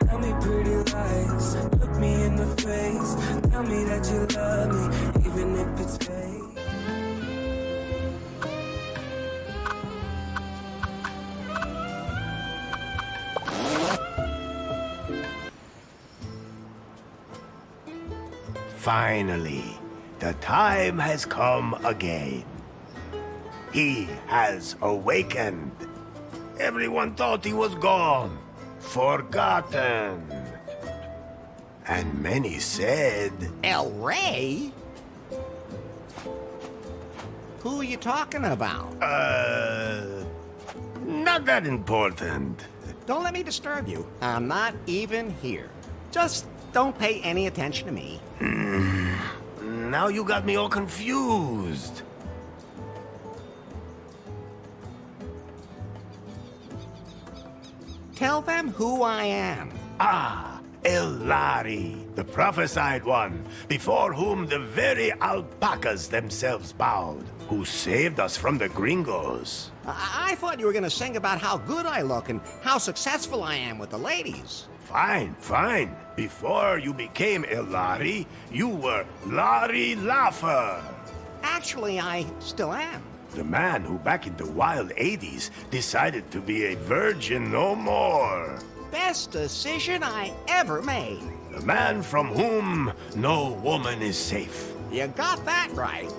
Tell me pretty lies, look me in the face. Tell me that you love me, even if it's fake. Finally, the time has come again. He has awakened. Everyone thought he was gone, forgotten. And many said, El Rey? Who are you talking about? not that important. Don't let me disturb you. I'm not even here. Just don't pay any attention to me. Now you got me all confused. Tell them who I am. Ah, LeisureLarry, the prophesied one, before whom the very alpacas themselves bowed, who saved us from the gringos. I thought you were going to sing about how good I look and how successful I am with the ladies. Fine, fine. Before you became LeisureLarry, you were Larry Laugher. Actually, I still am. The man who back in the wild 80s decided to be a virgin no more. Best decision I ever made. The man from whom no woman is safe. You got that right.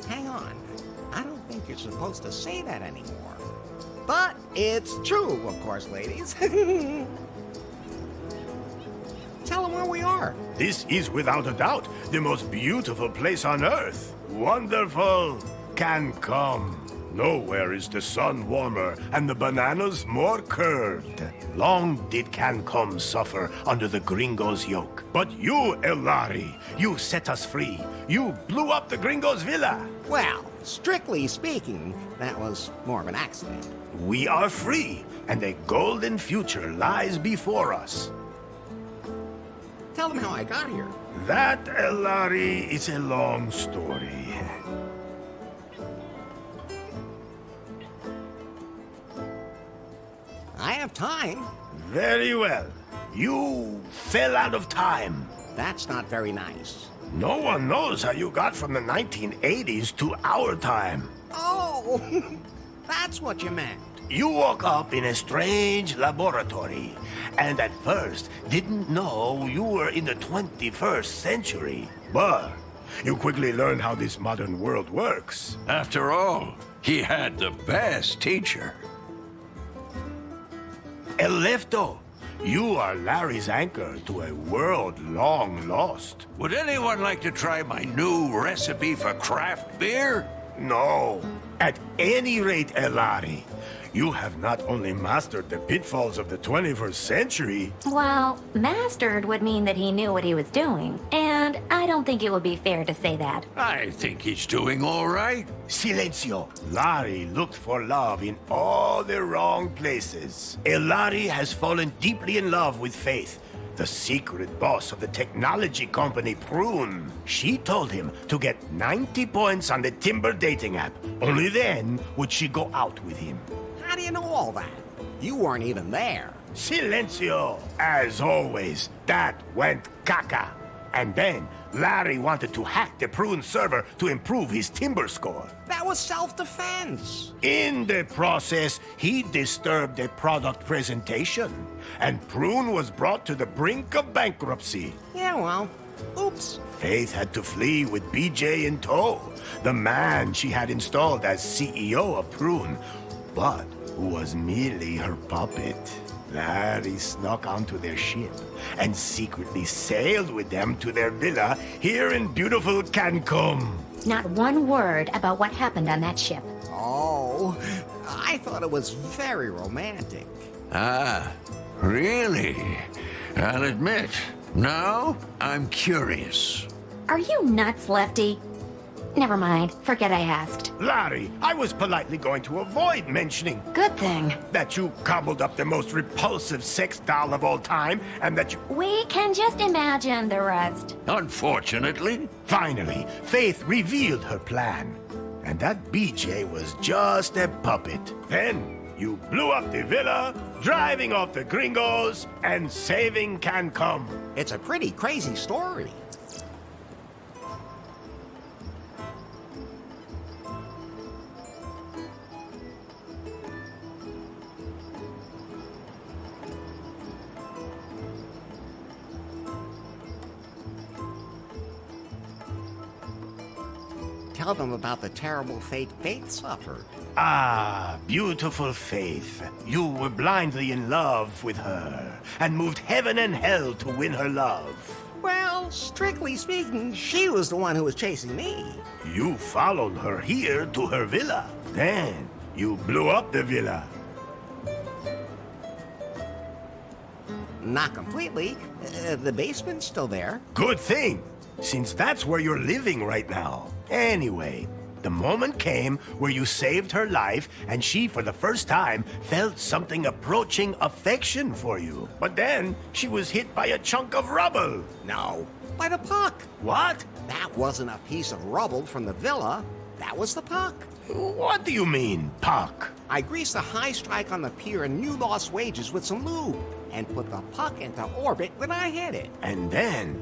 Hang on. I don't think you're supposed to say that anymore. But it's true, of course, ladies. Tell them where we are. This is without a doubt the most beautiful place on earth. Wonderful Cancun. Nowhere is the sun warmer and the bananas more curved. Long did Cancun suffer under the gringos' yoke. But you, LeisureLarry, you set us free. You blew up the gringos' villa. Well, strictly speaking, that was more of an accident. We are free, and a golden future lies before us. Tell them how I got here. That, LeisureLarry, is a long story. I have time. Very well. You fell out of time. That's not very nice. No one knows how you got from the 1980s to our time. Oh, that's what you meant. You woke up in a strange laboratory, and at first didn't know you were in the 21st century. But you quickly learned how this modern world works. After all, he had the best teacher. El Lefto, you are Larry's anchor to a world long lost. Would anyone like to try my new recipe for craft beer? No. At any rate, LeisureLarry, you have not only mastered the pitfalls of the 21st century... Well, mastered would mean that he knew what he was doing, and I don't think it would be fair to say that. I think he's doing all right. Silencio. Larry looked for love in all the wrong places. LeisureLarry has fallen deeply in love with Faith, the secret boss of the technology company Prune. She told him to get 90 points on the Timber dating app. Only then would she go out with him. How do you know all that? You weren't even there. Silencio! As always, that went caca. And then, Larry wanted to hack the Prune server to improve his Timber score. That was self-defense. In the process, he disturbed a product presentation, and Prune was brought to the brink of bankruptcy. Yeah, well, oops. Faith had to flee with BJ in tow, the man she had installed as CEO of Prune, but who was merely her puppet. Larry snuck onto their ship and secretly sailed with them to their villa here in beautiful Cancun. Not one word about what happened on that ship. Oh, I thought it was very romantic. Ah, really? I'll admit, now I'm curious. Are you nuts, Lefty? Never mind. Forget I asked. Larry, I was politely going to avoid mentioning Good thing. that you cobbled up the most repulsive sex doll of all time, and that you... We can just imagine the rest. Unfortunately, Finally, Faith revealed her plan, and that BJ was just a puppet. Then, You blew up the villa, driving off the gringos, and saving Cancun. It's a pretty crazy story. Tell them about the terrible fate Faith suffered. Ah, beautiful Faith. You were blindly in love with her, and moved heaven and hell to win her love. Well, strictly speaking, she was the one who was chasing me. You followed her here to her villa. Then you blew up the villa. Not completely. The basement's still there. Good thing, since that's where you're living right now. Anyway, the moment came where you saved her life, and she, for the first time, felt something approaching affection for you. But then, she was hit by a chunk of rubble. No, by the puck. What? That wasn't a piece of rubble from the villa. That was the puck. What do you mean, puck? I greased a high strike on the pier in New Lost Wages with some lube, and put the puck into orbit when I hit it. And then,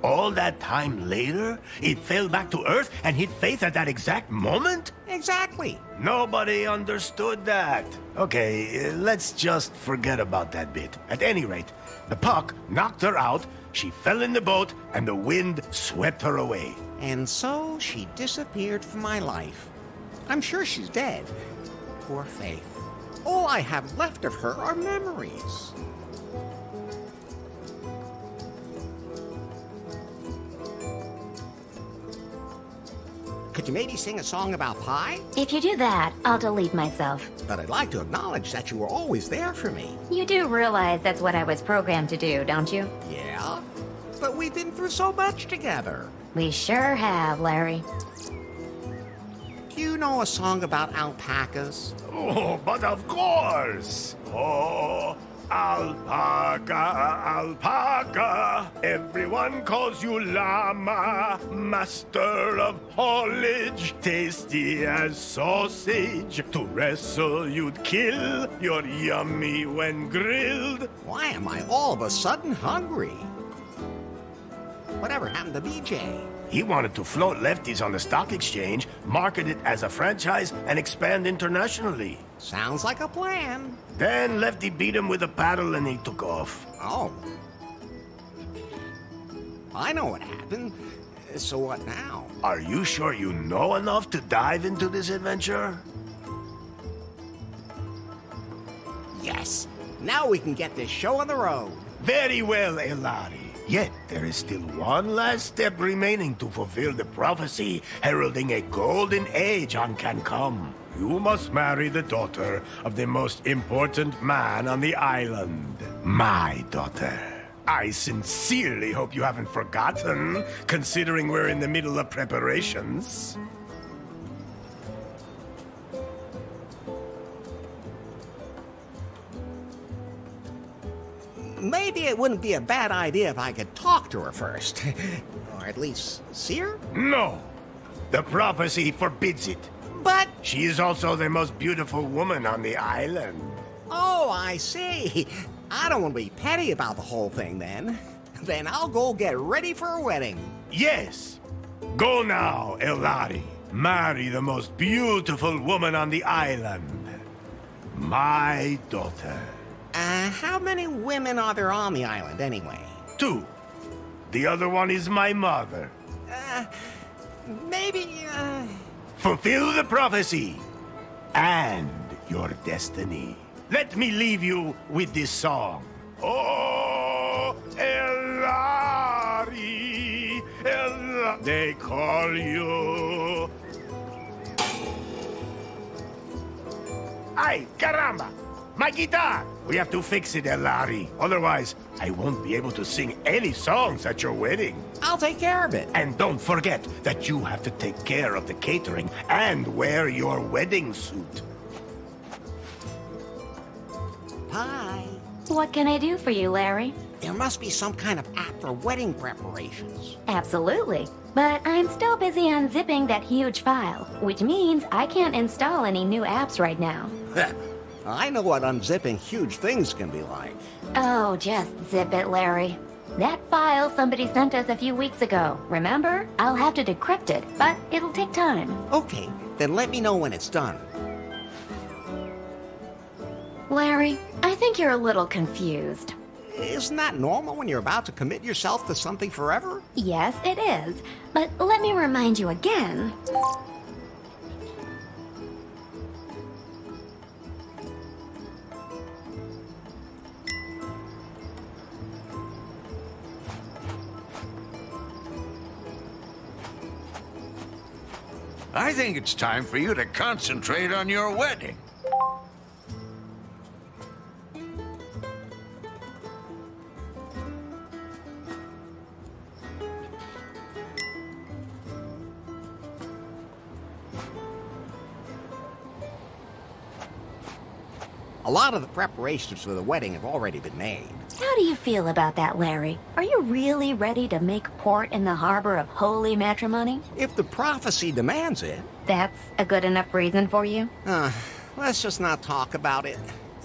all that time later, it fell back to Earth and hit Faith at that exact moment? Exactly. Nobody understood that. Okay, let's just forget about that bit. At any rate, the puck knocked her out, she fell in the boat, and the wind swept her away. And so she disappeared from my life. I'm sure she's dead. Poor Faith. All I have left of her are memories. Could you maybe sing a song about pie? If you do that, I'll delete myself. But I'd like to acknowledge that you were always there for me. You do realize that's what I was programmed to do, don't you? Yeah? But we've been through so much together. We sure have, Larry. Do you know a song about alpacas? Oh, but of course! Oh, alpaca, alpaca. Everyone calls you llama, master of haulage, tasty as sausage. To wrestle, you'd kill. You're yummy when grilled. Why am I all of a sudden hungry? Whatever happened to BJ? He wanted to float lefties on the stock exchange, market it as a franchise, and expand internationally. Sounds like a plan. Then Lefty beat him with a paddle and he took off. Oh. I know what happened. So what now? Are you sure you know enough to dive into this adventure? Yes. Now we can get this show on the road. Very well, Elari. Yet there is still one last step remaining to fulfill the prophecy heralding a golden age on Cancun. You must marry the daughter of the most important man on the island. My daughter. I sincerely hope you haven't forgotten, considering we're in the middle of preparations. Maybe it wouldn't be a bad idea if I could talk to her first. Or at least see her? No. The prophecy forbids it. But... She is also the most beautiful woman on the island. Oh, I see. I don't want to be petty about the whole thing then. Then I'll go get ready for a wedding. Yes. Go now, Elari. Marry the most beautiful woman on the island. My daughter. How many women are there on the island anyway? 2. The other one is my mother. Maybe, Fulfill the prophecy and your destiny. Let me leave you with this song. Oh, Elari, they call you. Ay, caramba! My guitar! We have to fix it, Elari. Otherwise, I won't be able to sing any songs at your wedding. I'll take care of it. And don't forget that you have to take care of the catering and wear your wedding suit. Pie. What can I do for you, Larry? There must be some kind of app for wedding preparations. Absolutely. But I'm still busy unzipping that huge file, which means I can't install any new apps right now. I know what unzipping huge things can be like. Oh, just zip it, Larry. That file somebody sent us a few weeks ago, remember? I'll have to decrypt it, but it'll take time. Okay, then let me know when it's done. Larry, I think you're a little confused. Isn't that normal when you're about to commit yourself to something forever? Yes, it is. But let me remind you again. I think it's time for you to concentrate on your wedding. A lot of the preparations for the wedding have already been made. How do you feel about that, Larry? Are you really ready to make port in the harbor of holy matrimony? If the prophecy demands it. That's a good enough reason for you? Let's just not talk about it.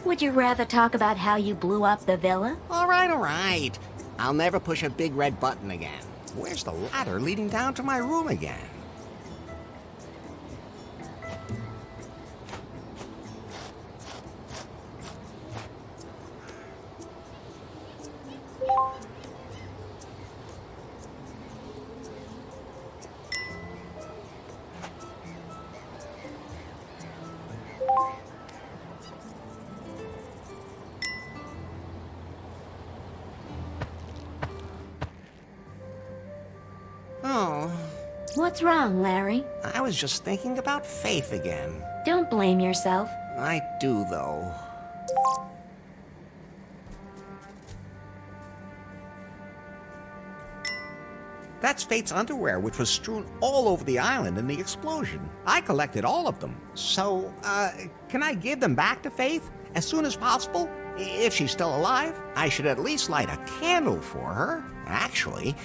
Would you rather talk about how you blew up the villa? All right. I'll never push a big red button again. Where's the ladder leading down to my room again? Oh, What's wrong, Larry? I was just thinking about Faith again. Don't blame yourself. I do, though. That's Faith's underwear, which was strewn all over the island in the explosion. I collected all of them. So, can I give them back to Faith as soon as possible? If she's still alive, I should at least light a candle for her. Actually,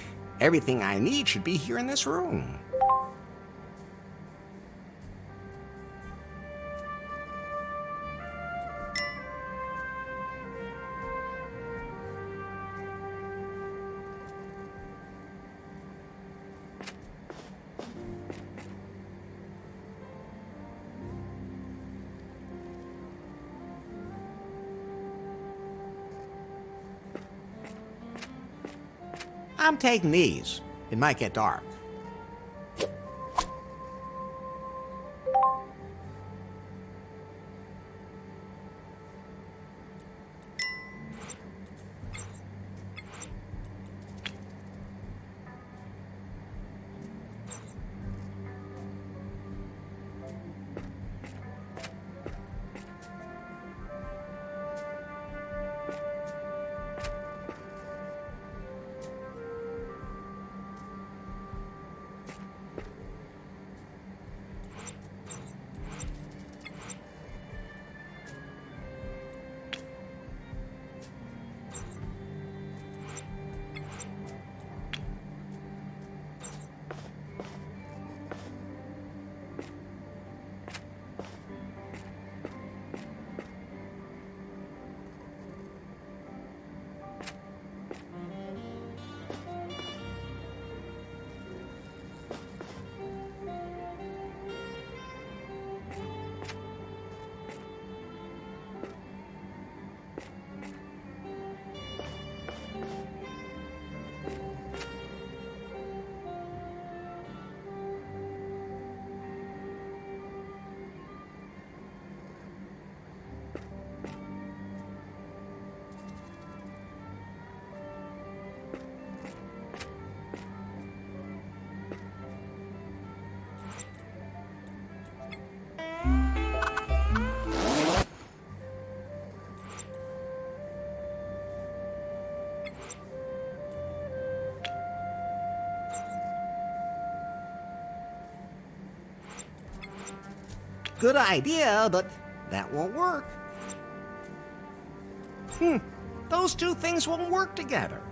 everything I need should be here in this room. I'm taking these. It might get dark. Good idea, but that won't work. Those two things won't work together.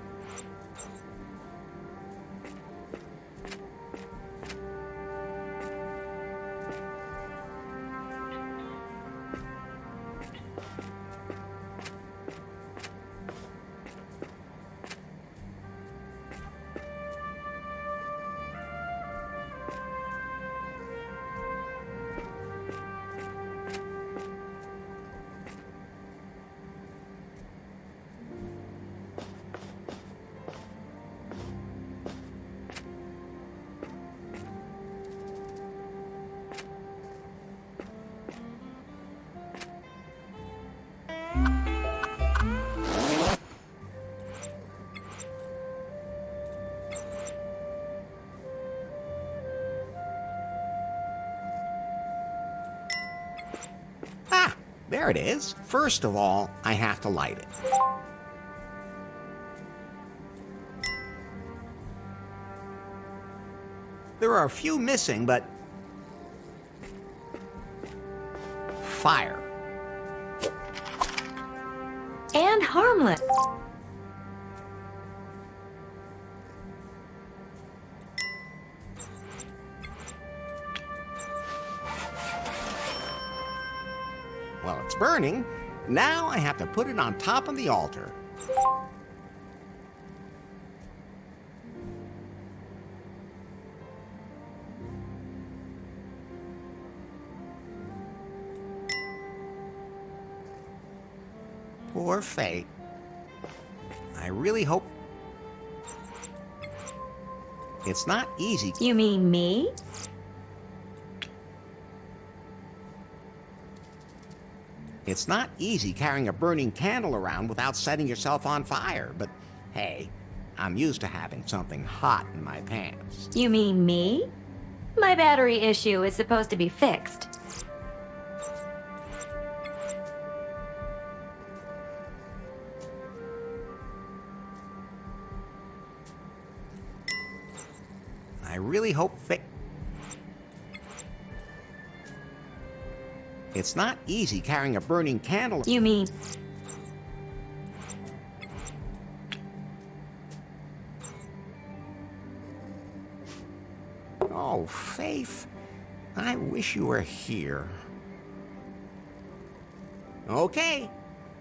There it is. First of all, I have to light it. There are a few missing, but... fire. And harmless. Well, it's burning. Now I have to put it on top of the altar. Poor Faith. I really hope... It's not easy. You mean me? It's not easy carrying a burning candle around without setting yourself on fire, but hey, I'm used to having something hot in my pants. You mean me? My battery issue is supposed to be fixed. I really hope It's not easy carrying a burning candle. You mean... Oh, Faith, I wish you were here. Okay,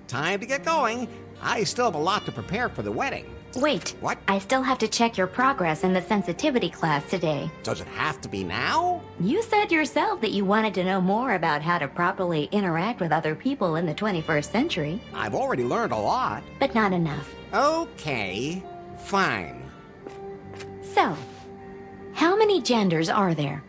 time to get going. I still have a lot to prepare for the wedding. Wait. What? I still have to check your progress in the sensitivity class today. Does it have to be now? You said yourself that you wanted to know more about how to properly interact with other people in the 21st century. I've already learned a lot. But not enough. Okay, fine. So, how many genders are there?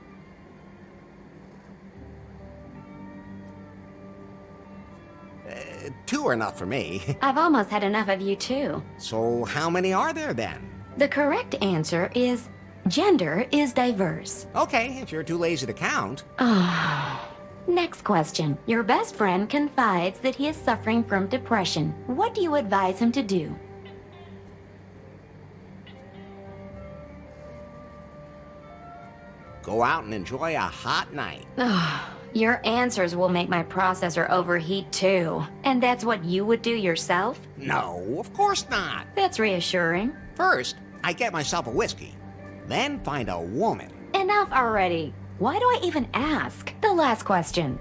Two are enough for me. I've almost had enough of you too. So how many are there then? The correct answer is gender is diverse. Okay, if you're too lazy to count. Next question. Your best friend confides that he is suffering from depression. What do you advise him to do? Go out and enjoy a hot night. Your answers will make my processor overheat too. And that's what you would do yourself? No, of course not. That's reassuring. First, I get myself a whiskey. Then find a woman. Enough already. Why do I even ask? The last question.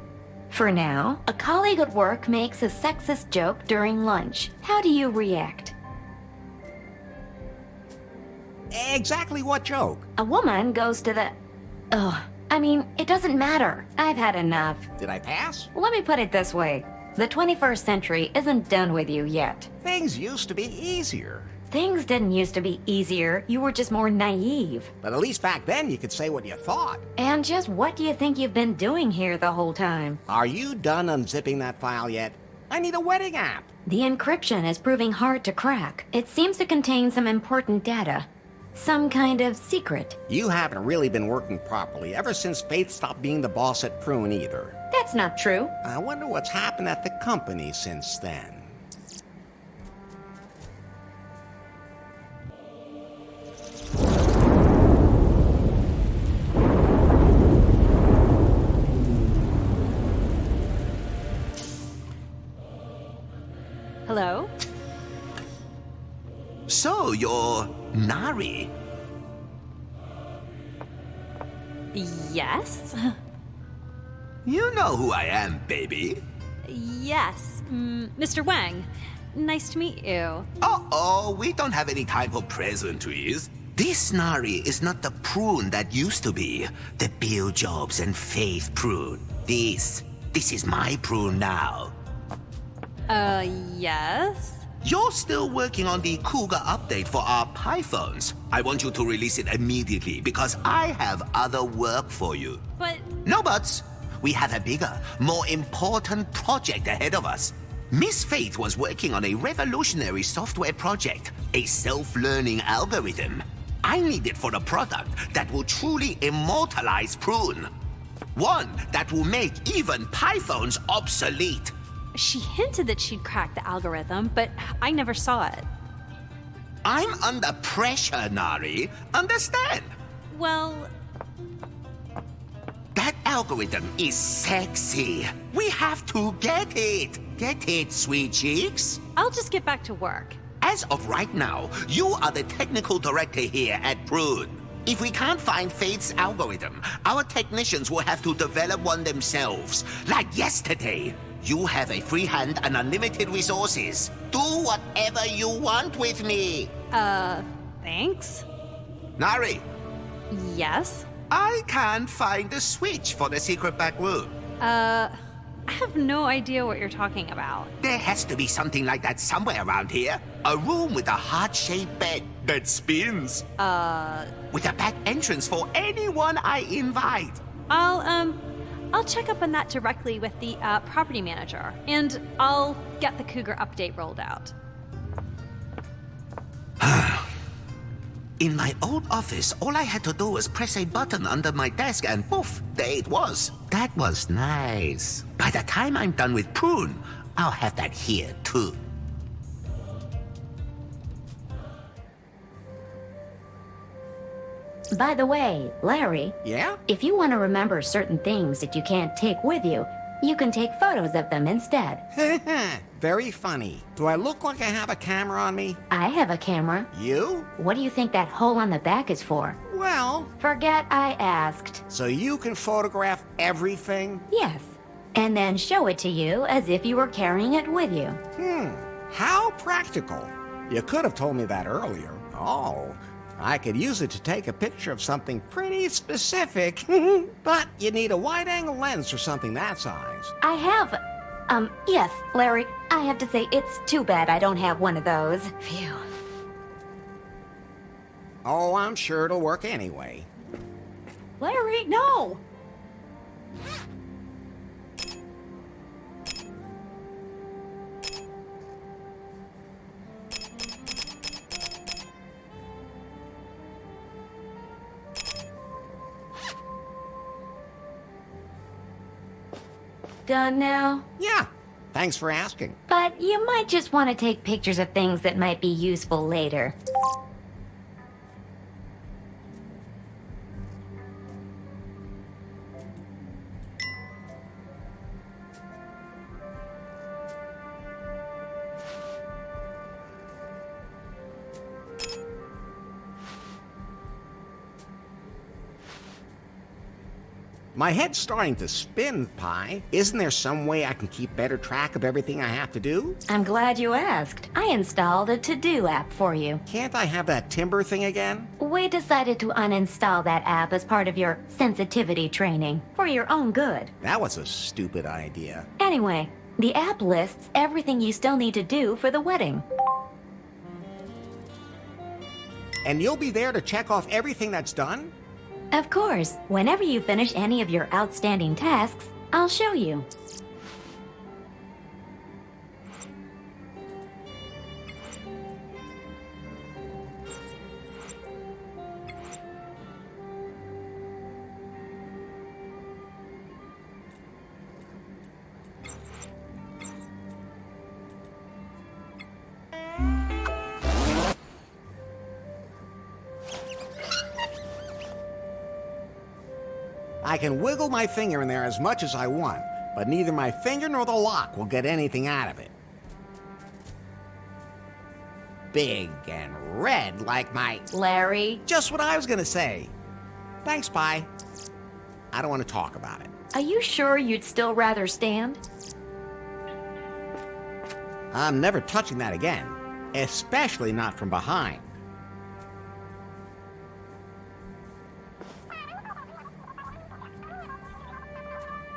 For now, a colleague at work makes a sexist joke during lunch. How do you react? Exactly what joke? A woman goes to the... it doesn't matter. I've had enough. Did I pass? Let me put it this way. The 21st century isn't done with you yet. Things used to be easier. Things didn't used to be easier. You were just more naive. But at least back then you could say what you thought. And just what do you think you've been doing here the whole time? Are you done unzipping that file yet? I need a wedding app. The encryption is proving hard to crack. It seems to contain some important data. Some kind of secret. You haven't really been working properly ever since Faith stopped being the boss at Prune either. That's not true. I wonder what's happened at the company since then. Hello? So, you're Nari? Yes? You know who I am, baby. Yes. Mr. Wang, nice to meet you. Uh-oh, we don't have any time for pleasantries. This Nari is not the Prune that used to be. The Bill Jobs and Faith Prune. This is my Prune now. Yes? You're still working on the Cougar update for our Pythons. I want you to release it immediately because I have other work for you. But... No buts. We have a bigger, more important project ahead of us. Miss Faith was working on a revolutionary software project, a self-learning algorithm. I need it for a product that will truly immortalize Prune. One that will make even Pythons obsolete. She hinted that she'd cracked the algorithm, but I never saw it. I'm under pressure, Nari. Understand? Well, That algorithm is sexy. We have to get it. Get it, sweet cheeks? I'll just get back to work. As of right now, you are the technical director here at Prune. If we can't find Fate's algorithm, our technicians will have to develop one themselves. Like yesterday. You have a free hand and unlimited resources. Do whatever you want with me. Thanks? Nari, Yes? I can't find the switch for the secret back room. I have no idea what you're talking about. There has to be something like that somewhere around here. A room with a heart-shaped bed that spins. With a back entrance for anyone I invite. I'll check up on that directly with the property manager, and I'll get the Cougar update rolled out. In my old office, all I had to do was press a button under my desk and poof, there it was. That was nice. By the time I'm done with Prune, I'll have that here too. By the way, Larry, Yeah? if you want to remember certain things that you can't take with you, you can take photos of them instead. Very funny. Do I look like I have a camera on me? I have a camera. You? What do you think that hole on the back is for? Well, Forget I asked. so you can photograph everything? Yes. And then show it to you as if you were carrying it with you. How practical. You could have told me that earlier. Oh, I could use it to take a picture of something pretty specific. But you need a wide-angle lens for something that size. I have. Yes, Larry, I have to say it's too bad I don't have one of those. Phew. Oh, I'm sure it'll work anyway. Larry, no! Done now? Yeah, thanks for asking. But you might just want to take pictures of things that might be useful later. My head's starting to spin, Pi. Isn't there some way I can keep better track of everything I have to do? I'm glad you asked. I installed a to-do app for you. Can't I have that timber thing again? We decided to uninstall that app as part of your sensitivity training, for your own good. That was a stupid idea. Anyway, the app lists everything you still need to do for the wedding. And you'll be there to check off everything that's done? Of course, whenever you finish any of your outstanding tasks, I'll show you. I can wiggle my finger in there as much as I want, but neither my finger nor the lock will get anything out of it. Big and red like my... Larry, Just what I was gonna say. Thanks, Pi. I don't want to talk about it. are you sure you'd still rather stand? I'm never touching that again, especially not from behind.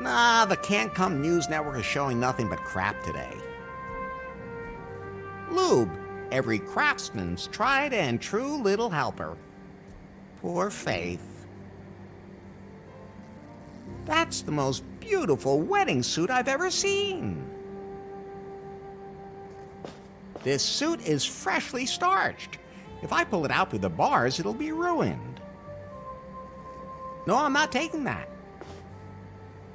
Nah, the Can't Come News Network is showing nothing but crap today. Lube, every craftsman's tried and true little helper. Poor Faith. That's the most beautiful wedding suit I've ever seen. This suit is freshly starched. If I pull it out through the bars, it'll be ruined. No, I'm not taking that.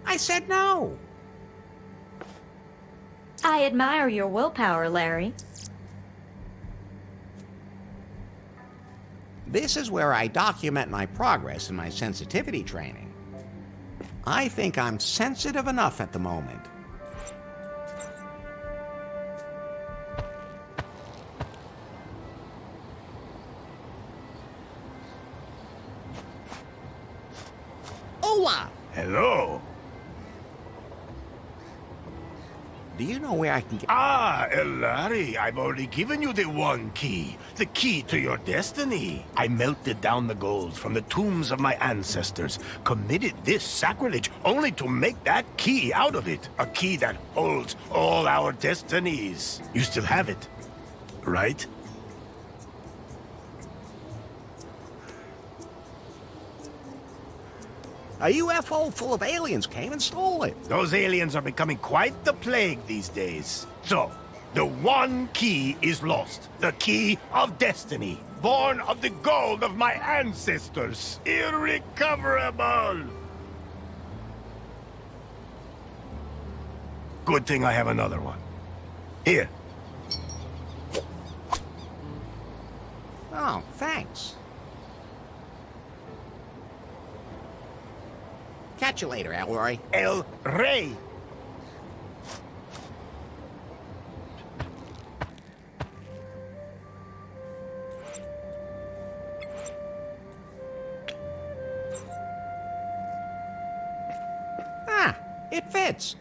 I said no. I admire your willpower, Larry. This is where I document my progress in my sensitivity training. I think I'm sensitive enough at the moment. Hola! Hello. Do you know where I can get... Ah, Larry, I've already given you the one key. The key to your destiny. I melted down the gold from the tombs of my ancestors, committed this sacrilege only to make that key out of it. A key that holds all our destinies. You still have it, right? A UFO full of aliens came and stole it. Those aliens are becoming quite the plague these days. So, the one key is lost. The key of destiny. Born of the gold of my ancestors. Irrecoverable! Good thing I have another one. Here. Oh, thanks. Catch you later, Elroy. El Rey. Ah, it fits.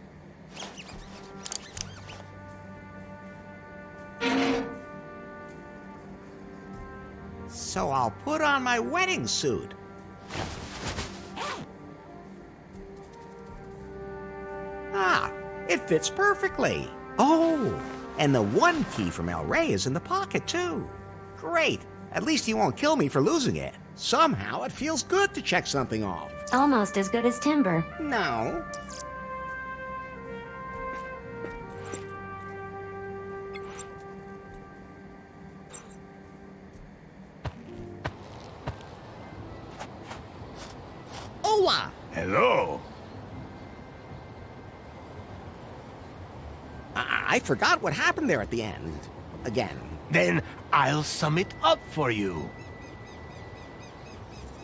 So I'll put on my wedding suit. Ah, it fits perfectly. Oh, and the one key from El Rey is in the pocket, too. Great. At least he won't kill me for losing it. Somehow it feels good to check something off. Almost as good as timber. No. Hola! Hello. I forgot what happened there at the end. Again. Then I'll sum it up for you.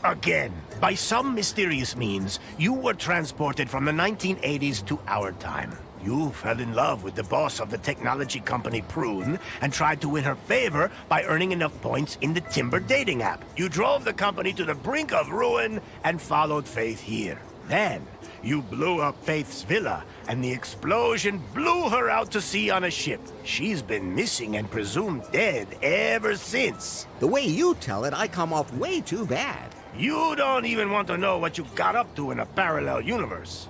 Again, by some mysterious means, you were transported from the 1980s to our time. You fell in love with the boss of the technology company Prune and tried to win her favor by earning enough points in the Timber dating app. You drove the company to the brink of ruin and followed Faith here. Then, you blew up Faith's villa, and the explosion blew her out to sea on a ship. She's been missing and presumed dead ever since. The way you tell it, I come off way too bad. You don't even want to know what you got up to in a parallel universe.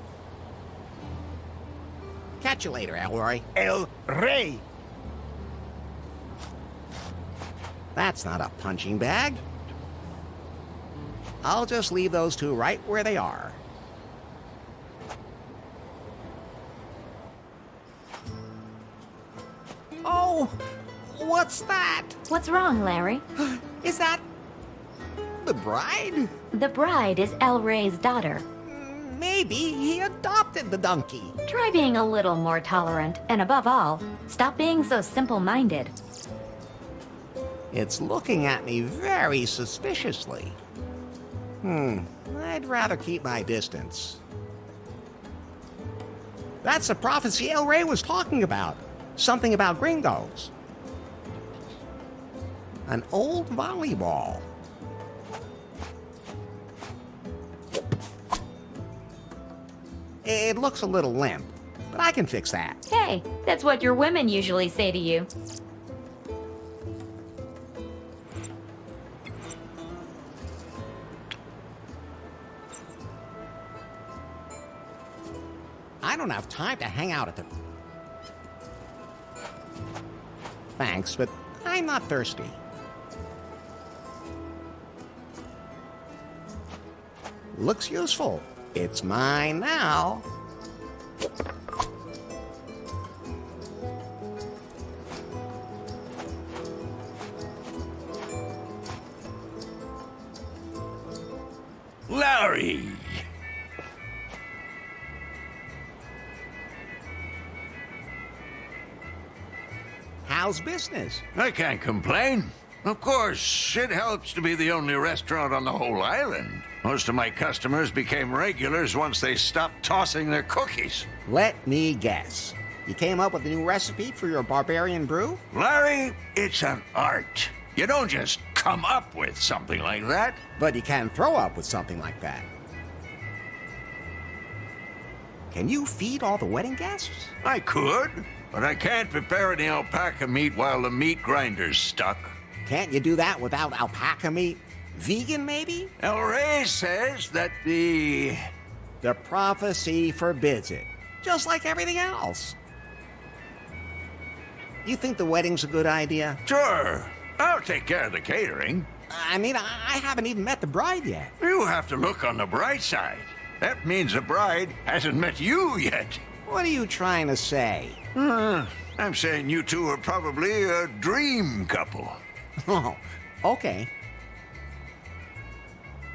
Catch you later, Elroy. El Rey. That's not a punching bag. I'll just leave those two right where they are. Oh, what's that? What's wrong, Larry? Is that the bride? The bride is El Rey's daughter. Maybe he adopted the donkey. Try being a little more tolerant, and above all, stop being so simple-minded. It's looking at me very suspiciously. I'd rather keep my distance. That's the prophecy El Rey was talking about. Something about gringos. An old volleyball. It looks a little limp, but I can fix that. Hey, that's what your women usually say to you. I don't have time to hang out at the... Thanks, but I'm not thirsty. Looks useful. It's mine now. Larry! How's business? I can't complain. Of course, it helps to be the only restaurant on the whole island. Most of my customers became regulars once they stopped tossing their cookies. Let me guess. You came up with a new recipe for your barbarian brew? Larry, it's an art. You don't just come up with something like that. But you can throw up with something like that. Can you feed all the wedding guests? I could, but I can't prepare any alpaca meat while the meat grinder's stuck. Can't you do that without alpaca meat? Vegan, maybe? El Rey says that the prophecy forbids it. Just like everything else. You think the wedding's a good idea? Sure, I'll take care of the catering. I mean, I haven't even met the bride yet. You have to look on the bright side. That means the bride hasn't met you yet. What are you trying to say? I'm saying you two are probably a dream couple. Oh, okay.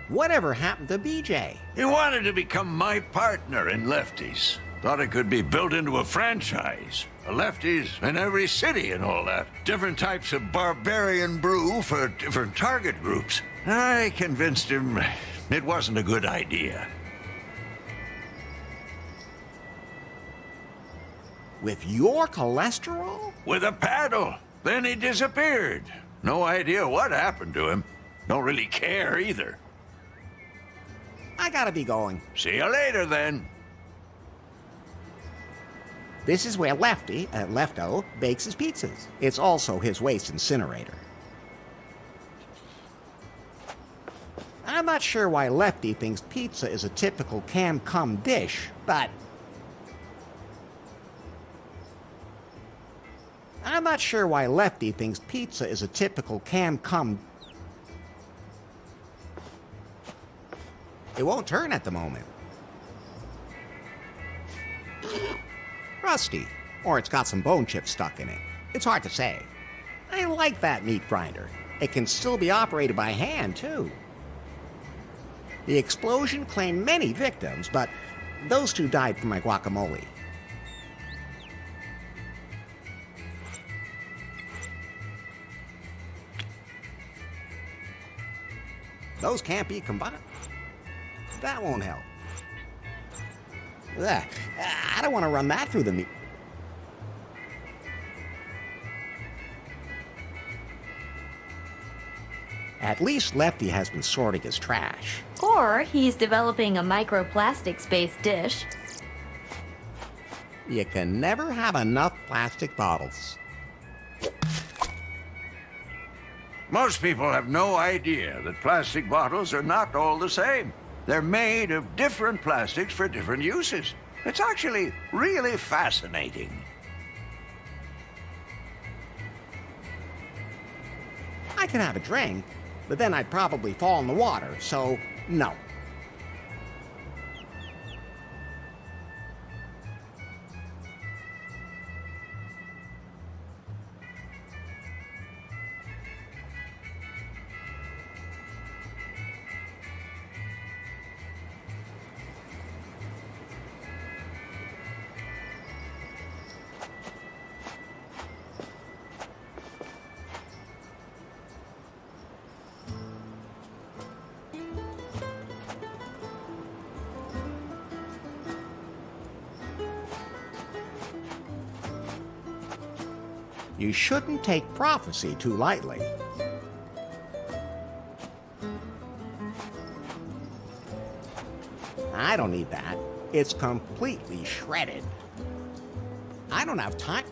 Whatever happened to BJ? He wanted to become my partner in Lefties. Thought it could be built into a franchise. A Lefties in every city and all that. Different types of barbarian brew for different target groups. I convinced him it wasn't a good idea. With your cholesterol? With a paddle. Then he disappeared. No idea what happened to him. Don't really care either. I gotta be going. See you later, then. This is where Lefty, Lefto, bakes his pizzas. It's also his waste incinerator. I'm not sure why Lefty thinks pizza is a typical cam-cum dish, but... I'm not sure why Lefty thinks pizza is a typical cam-cum... It won't turn at the moment. Rusty. Or it's got some bone chips stuck in it. It's hard to say. I like that meat grinder. It can still be operated by hand, too. The explosion claimed many victims, but those two died from my guacamole. Those can't be combined. That won't help. Ugh, I don't want to run that through the meat. At least Lefty has been sorting his trash. Or he's developing a microplastics-based dish. You can never have enough plastic bottles. Most people have no idea that plastic bottles are not all the same. They're made of different plastics for different uses. It's actually really fascinating. I can have a drink, but then I'd probably fall in the water, so no. You shouldn't take prophecy too lightly. I don't need that. It's completely shredded. I don't have time.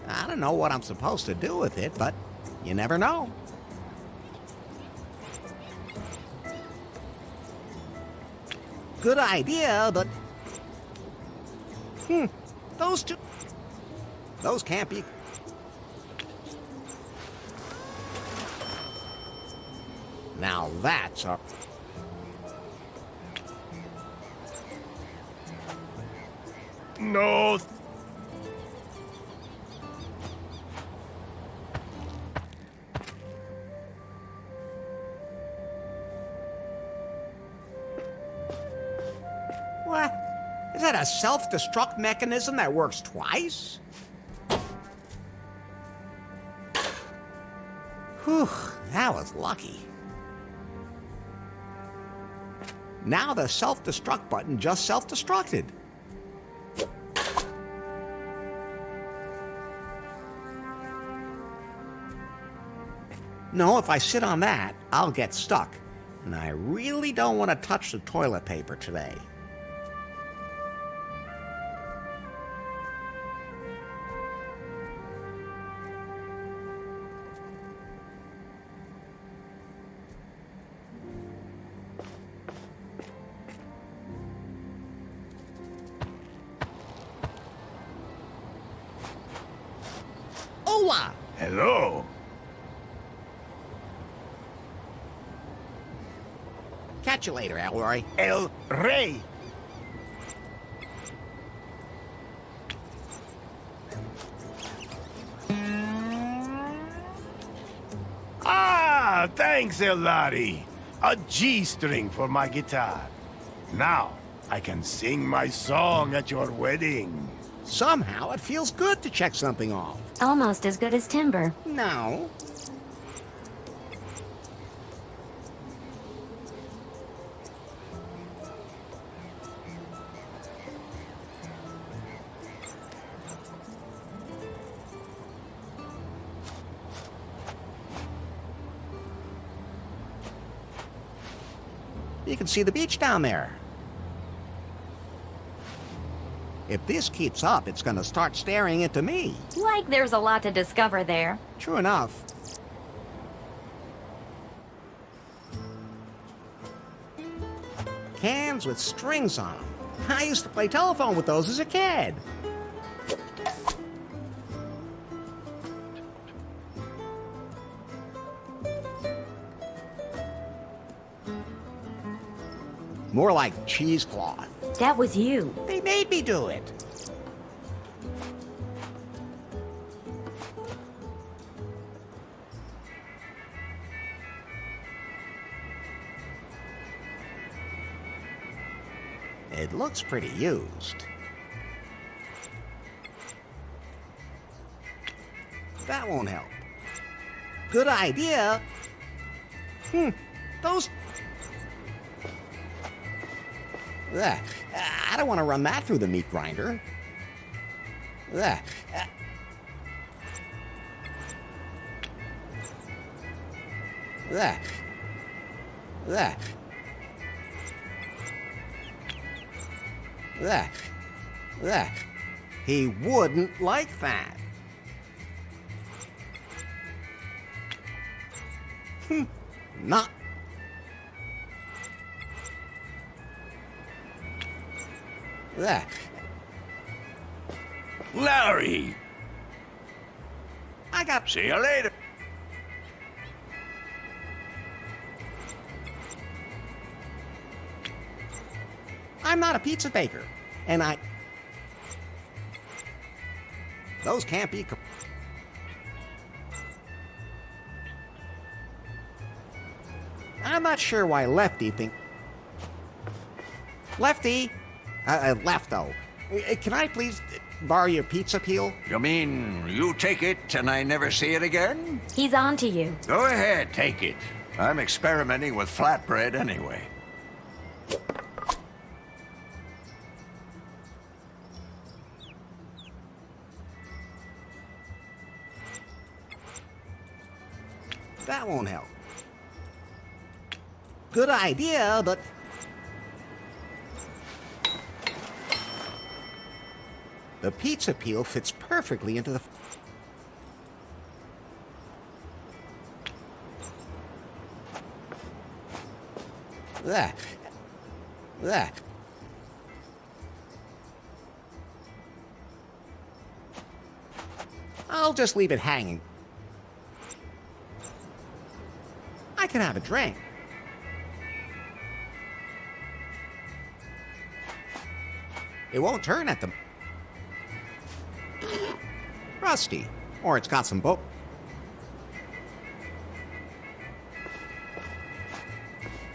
I don't know what I'm supposed to do with it, but you never know. Good idea, but... Those can't be... Now that's a... no. What? Is that a self-destruct mechanism that works twice? Whew, that was lucky. Now the self-destruct button just self-destructed. No, if I sit on that, I'll get stuck. And I really don't want to touch the toilet paper today. Hola! Hello. Catch you later, Elroy. El Rey. Ah, thanks, LeisureLarry. A G-string for my guitar. Now, I can sing my song at your wedding. Somehow it feels good to check something off. Almost as good as timber. No. You can see the beach down there. If this keeps up, it's going to start staring into me. Like there's a lot to discover there. True enough. Cans with strings on them. I used to play telephone with those as a kid. More like cheesecloth. That was you. They made me do it. It looks pretty used. That won't help. Good idea. Those... Ugh. I don't want to run that through the meat grinder. Ugh. Ugh. Ugh. Ugh. Ugh. He wouldn't like that. Not. Ugh. Larry! I got... See you later. I'm not a pizza baker, and I... Those can't be... I'm not sure why Lefty think... Lefty! Lefto. Can I please borrow your pizza peel? You mean you take it and I never see it again? He's on to you. Go ahead, take it. I'm experimenting with flatbread anyway. That won't help. Good idea, but... The pizza peel fits perfectly into the... Ugh. Ugh. I'll just leave it hanging. I can have a drink. It won't turn at them. rusty. Or it's got some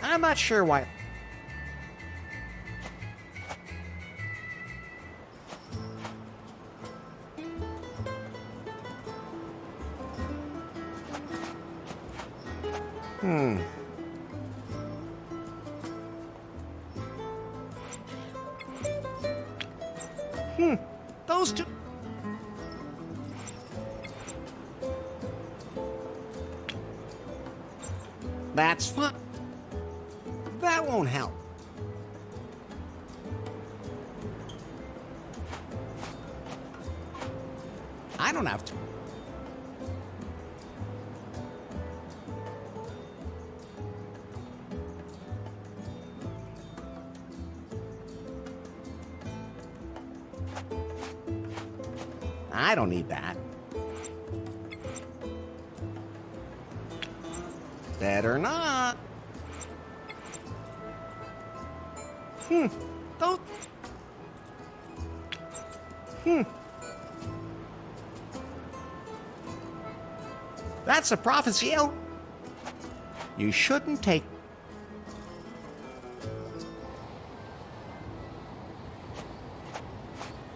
I'm not sure why. Those two. That's fun. That won't help. I don't have to. I don't need that. Better not. Don't. That's a prophecy. You shouldn't take.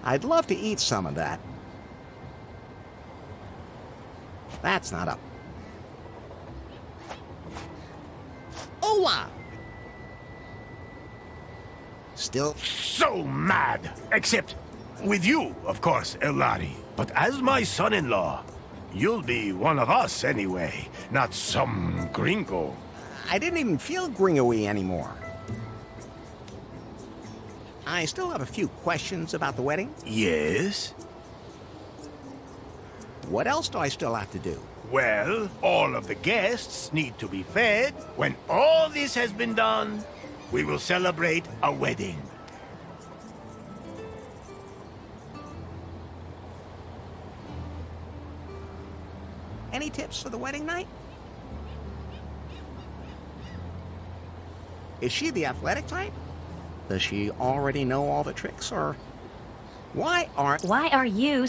I'd love to eat some of that. That's not up. Hola! Still So mad! Except with you, of course, LeisureLarry. But as my son-in-law, you'll be one of us anyway, not some gringo. I didn't even feel gringo-y anymore. I still have a few questions about the wedding. Yes? What else do I still have to do? Well, all of the guests need to be fed. When all this has been done, we will celebrate a wedding. Any tips for the wedding night? Is she the athletic type? Does she already know all the tricks, or why Why are you...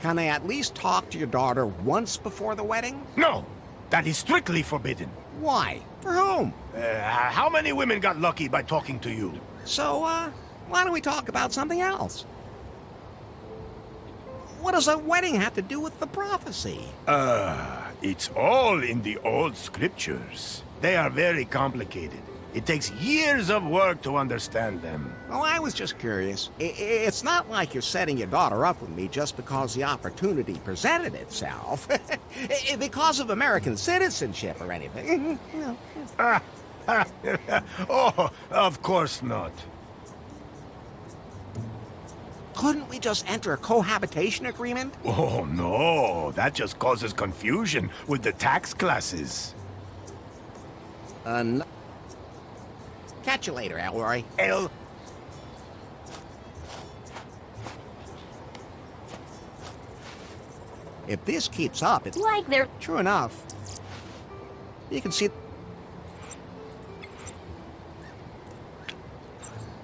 Can I at least talk to your daughter once before the wedding? No, that is strictly forbidden. Why? For whom? How many women got lucky by talking to you? So, why don't we talk about something else? What does a wedding have to do with the prophecy? It's all in the old scriptures. They are very complicated. It takes years of work to understand them. Oh, I was just curious. It's not like you're setting your daughter up with me just because the opportunity presented itself. Because of American citizenship or anything. Oh, of course not. Couldn't we just enter a cohabitation agreement? Oh, no. That just causes confusion with the tax classes. Catch you later, Elroy. If this keeps up, it's Like they're... true enough. You can see...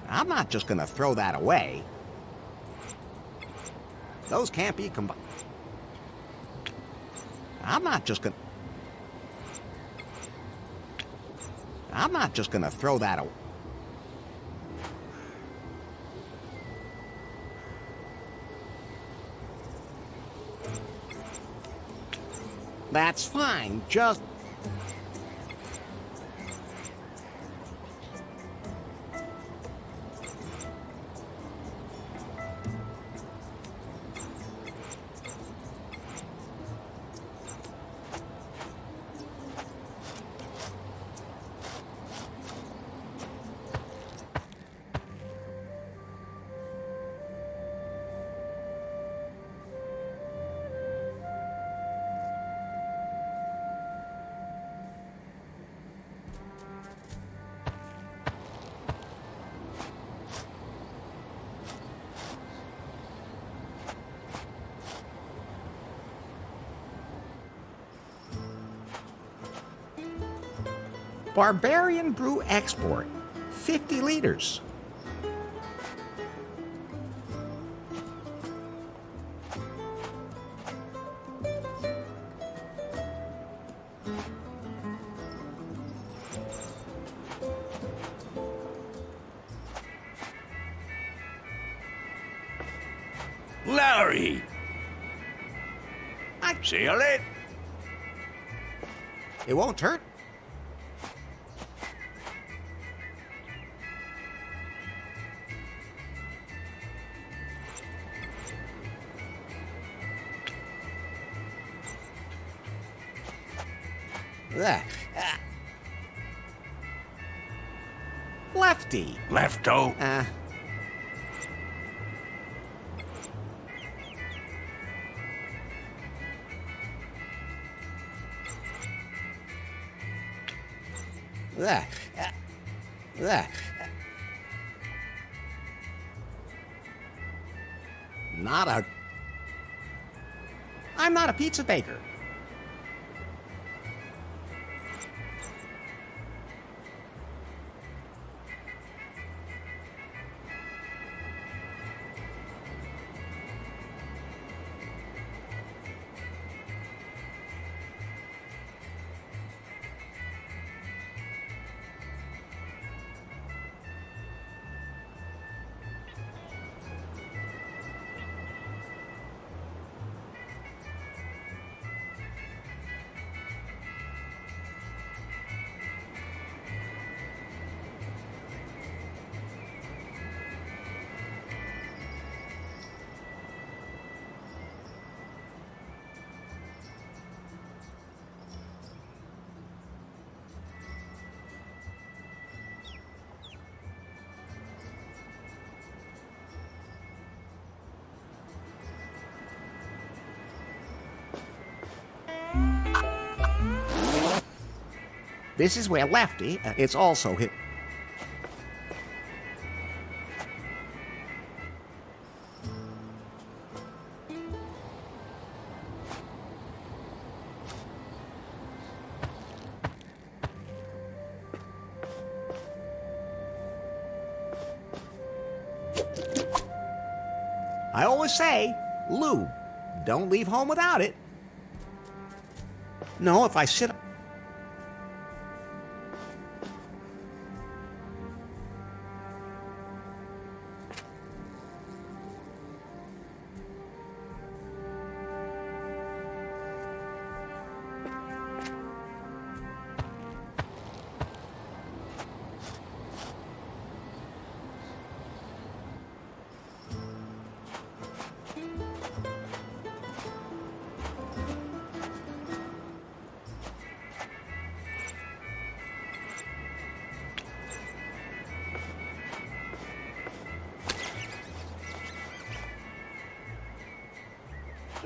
I'm not just gonna throw that away. Those can't be combined. I'm not just gonna throw that away. That's fine, just... Barbarian brew export, 50 liters. Larry! I- See you later. It won't hurt. Ugh. Lefty. Lefto. Ugh. Ugh. Not a... I'm not a pizza baker. This is where Lefty, it's also hit. I always say, lube, don't leave home without it. No, if I sit...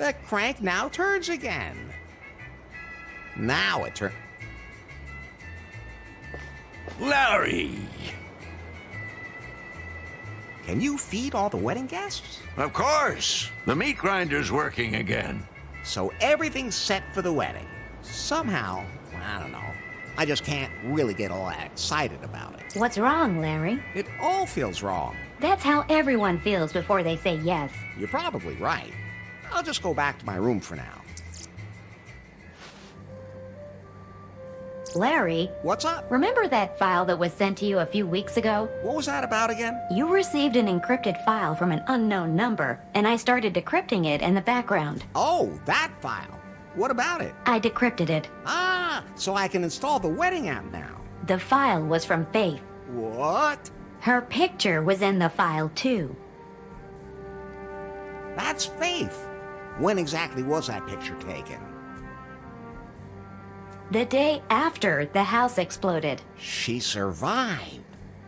The crank now turns again. Now it turns... Larry! Can you feed all the wedding guests? Of course. The meat grinder's working again. So everything's set for the wedding. Somehow, I don't know, I just can't really get all that excited about it. What's wrong, Larry? It all feels wrong. That's how everyone feels before they say yes. You're probably right. I'll just go back to my room for now. Larry, What's up? remember that file that was sent to you a few weeks ago? What was that about again? You received an encrypted file from an unknown number, and I started decrypting it in the background. Oh, that file. What about it? I decrypted it. Ah, so I can install the wedding app now. The file was from Faith. What? Her picture was in the file, too. That's Faith. When exactly was that picture taken? The day after the house exploded. She survived.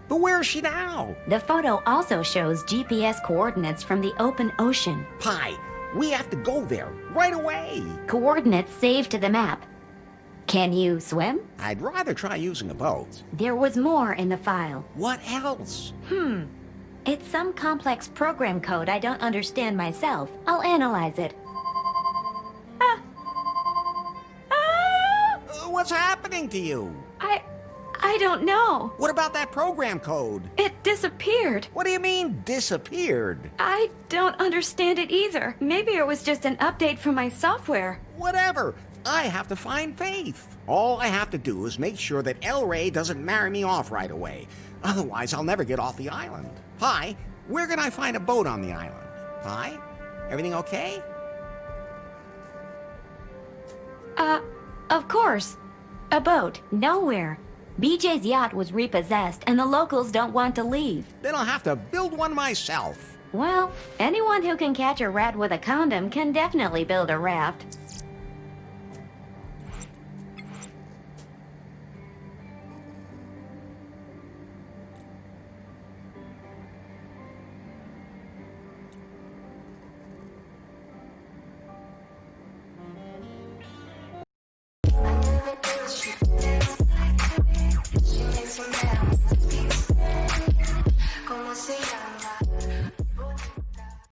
But where is she now? The photo also shows GPS coordinates from the open ocean. Pi, we have to go there right away. Coordinates saved to the map. Can you swim? I'd rather try using a boat. There was more in the file. What else? It's some complex program code I don't understand myself. I'll analyze it. What's happening to you? I don't know. What about that program code? It disappeared. What do you mean, disappeared? I don't understand it either. Maybe it was just an update from my software. Whatever. I have to find Faith. All I have to do is make sure that El Rey doesn't marry me off right away. Otherwise, I'll never get off the island. Hi, where can I find a boat on the island? Hi? Everything okay? Of course. A boat. Nowhere. BJ's yacht was repossessed, and the locals don't want to leave. Then I'll have to build one myself. Well, anyone who can catch a rat with a condom can definitely build a raft.